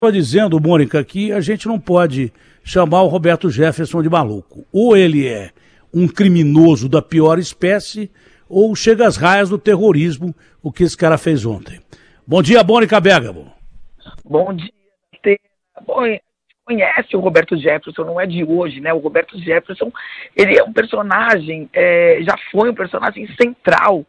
Estou dizendo, Mônica, que a gente não pode chamar o Roberto Jefferson de maluco. Ou ele é um criminoso da pior espécie, ou chega às raias do terrorismo, o que esse cara fez ontem. Bom dia, Mônica Bergamo. Bom dia. Bom, conhece o Roberto Jefferson, não é de hoje, né? O Roberto Jefferson, ele é um personagem, já foi um personagem central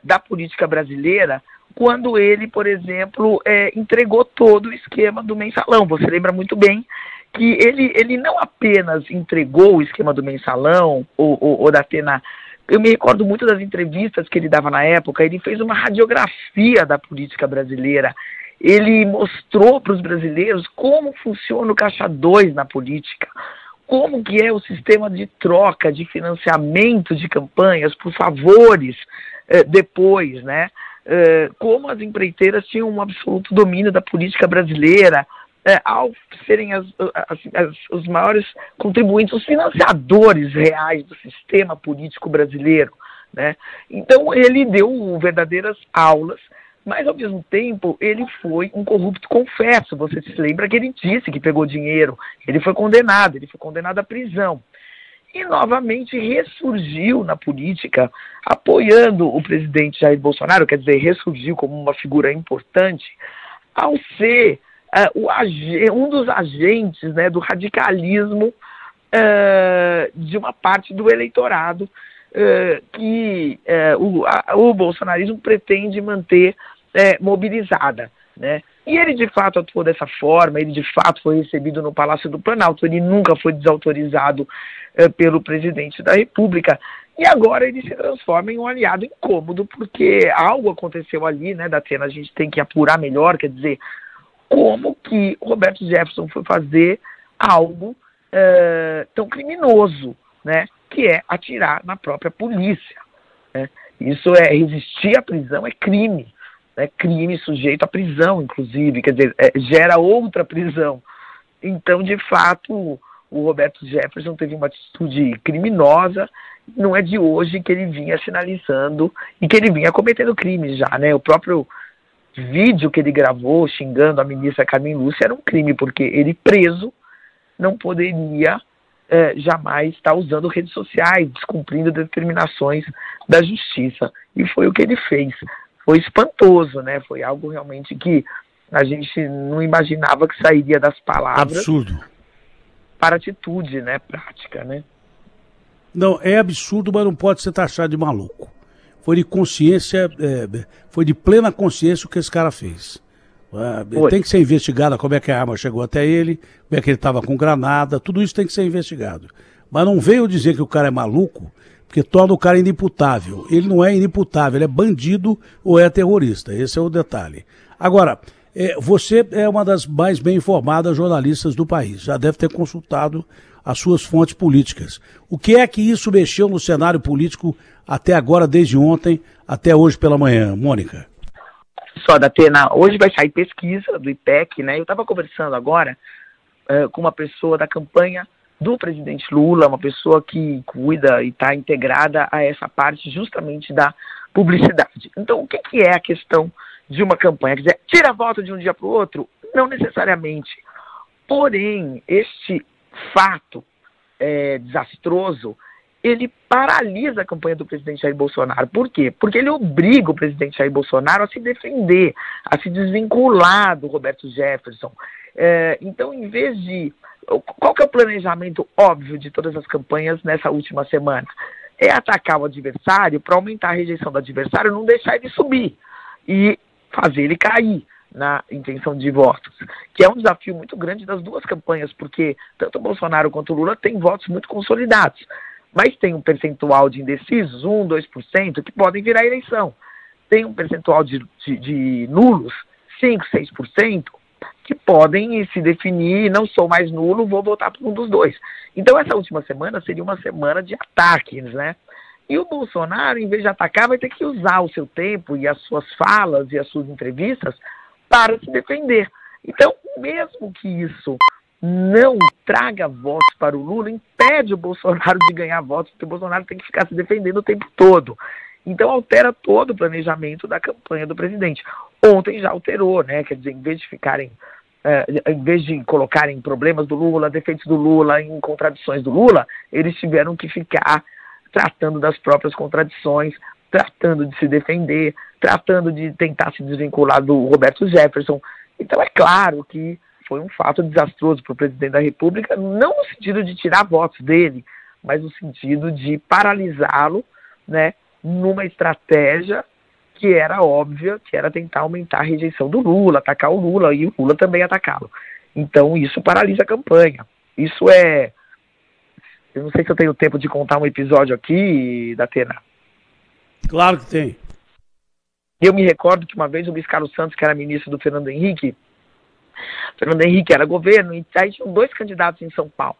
da política brasileira, quando ele, por exemplo, entregou todo o esquema do mensalão. Você lembra muito bem que ele não apenas entregou o esquema do mensalão ou da Atena. Eu me recordo muito das entrevistas que ele dava na época. Ele fez uma radiografia da política brasileira. Ele mostrou para os brasileiros como funciona o Caixa 2 na política, como que é o sistema de troca, de financiamento de campanhas por favores depois, né? Como as empreiteiras tinham um absoluto domínio da política brasileira, ao serem os maiores contribuintes, os financiadores reais do sistema político brasileiro, né? Então ele deu verdadeiras aulas, mas ao mesmo tempo ele foi um corrupto confesso. Você se lembra que ele disse que pegou dinheiro, ele foi condenado à prisão. E novamente ressurgiu na política, apoiando o presidente Jair Bolsonaro, quer dizer, ressurgiu como uma figura importante, ao ser um dos agentes, né, do radicalismo de uma parte do eleitorado que o bolsonarismo pretende manter mobilizada, né? E ele de fato atuou dessa forma, ele de fato foi recebido no Palácio do Planalto, ele nunca foi desautorizado pelo presidente da República, e agora ele se transforma em um aliado incômodo, porque algo aconteceu ali, né, Datena, a gente tem que apurar melhor, quer dizer, como que Roberto Jefferson foi fazer algo tão criminoso, né, que é atirar na própria polícia, né? Isso resistir à prisão, é crime. Crime sujeito à prisão, inclusive, quer dizer, gera outra prisão. Então, de fato, o Roberto Jefferson teve uma atitude criminosa, não é de hoje que ele vinha sinalizando e que ele vinha cometendo crimes já, né? O próprio vídeo que ele gravou xingando a ministra Carmen Lúcia era um crime, porque ele preso não poderia jamais estar usando redes sociais, descumprindo determinações da justiça. E foi o que ele fez. Foi espantoso, né? Foi algo realmente que a gente não imaginava que sairia das palavras. Absurdo. Para atitude, né? Prática, né? Não, é absurdo, mas não pode ser taxado de maluco. Foi de consciência, foi de plena consciência o que esse cara fez. Tem que ser investigado como é que a arma chegou até ele, como é que ele estava com granada, tudo isso tem que ser investigado. Mas não veio dizer que o cara é maluco, porque torna o cara inimputável. Ele não é inimputável, ele é bandido ou é terrorista. Esse é o detalhe. Agora, você é uma das mais bem informadas jornalistas do país. Já deve ter consultado as suas fontes políticas. O que é que isso mexeu no cenário político até agora, desde ontem, até hoje pela manhã, Mônica? Só, Datena, hoje vai sair pesquisa do IPEC, né? Eu estava conversando agora com uma pessoa da campanha do presidente Lula, uma pessoa que cuida e está integrada a essa parte justamente da publicidade. Então, o que é a questão de uma campanha? Quer dizer, tira voto de um dia para o outro? Não necessariamente. Porém, este fato desastroso, ele paralisa a campanha do presidente Jair Bolsonaro. Por quê? Porque ele obriga o presidente Jair Bolsonaro a se defender, a se desvincular do Roberto Jefferson. Então, em vez de... Qual que é o planejamento óbvio de todas as campanhas nessa última semana? É atacar o adversário para aumentar a rejeição do adversário, não deixar ele subir e fazer ele cair na intenção de votos, que é um desafio muito grande das duas campanhas, porque tanto o Bolsonaro quanto o Lula têm votos muito consolidados, mas tem um percentual de indecisos, 1, 2%, que podem virar eleição. Tem um percentual de nulos, 5, 6%, que podem se definir, não sou mais nulo, vou votar por um dos dois. Então essa última semana seria uma semana de ataques, né? E o Bolsonaro, em vez de atacar, vai ter que usar o seu tempo e as suas falas e as suas entrevistas para se defender. Então, mesmo que isso não traga votos para o Lula, impede o Bolsonaro de ganhar votos, porque o Bolsonaro tem que ficar se defendendo o tempo todo. Então altera todo o planejamento da campanha do presidente. Ontem já alterou, né? Quer dizer, em vez de ficarem em vez de colocarem problemas do Lula, defeitos do Lula, em contradições do Lula, eles tiveram que ficar tratando das próprias contradições, tratando de se defender, tratando de tentar se desvincular do Roberto Jefferson. Então é claro que foi um fato desastroso para o presidente da República, não no sentido de tirar votos dele, mas no sentido de paralisá-lo, né, numa estratégia que era óbvia, que era tentar aumentar a rejeição do Lula, atacar o Lula e o Lula também atacá-lo. Então isso paralisa a campanha. Isso é... Eu não sei se eu tenho tempo de contar um episódio aqui, Datena. Claro que tem. Eu me recordo que uma vez o Luiz Carlos Santos, que era ministro do Fernando Henrique era governo, e aí tinham 2 candidatos em São Paulo,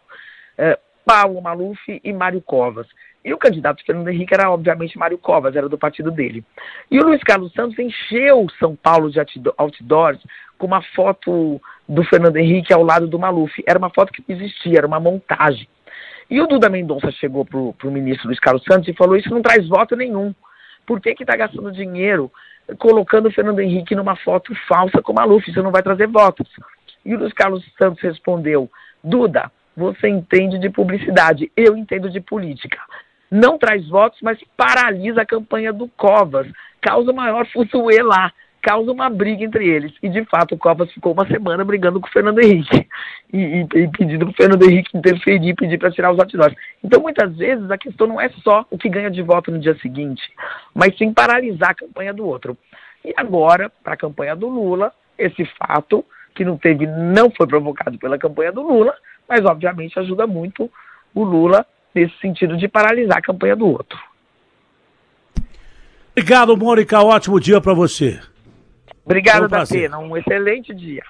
Paulo Maluf e Mário Covas. E o candidato do Fernando Henrique era, obviamente, Mário Covas, era do partido dele. E o Luiz Carlos Santos encheu São Paulo de outdoors com uma foto do Fernando Henrique ao lado do Maluf. Era uma foto que não existia, era uma montagem. E o Duda Mendonça chegou pro ministro Luiz Carlos Santos e falou: isso não traz voto nenhum. Por que está gastando dinheiro colocando o Fernando Henrique numa foto falsa com o Maluf? Isso não vai trazer votos. E o Luiz Carlos Santos respondeu: Duda, você entende de publicidade, eu entendo de política. Não traz votos, mas paralisa a campanha do Covas, causa maior fuzuê lá, causa uma briga entre eles. E, de fato, o Covas ficou uma semana brigando com o Fernando Henrique e pedindo para o Fernando Henrique interferir, pedir para tirar os outdoors. Então, muitas vezes, a questão não é só o que ganha de voto no dia seguinte, mas sim paralisar a campanha do outro. E agora, para a campanha do Lula, esse fato que não foi provocado pela campanha do Lula, mas, obviamente, ajuda muito o Lula nesse sentido de paralisar a campanha do outro. Obrigado, Mônica. Ótimo dia para você. Obrigado, Datena. Um excelente dia.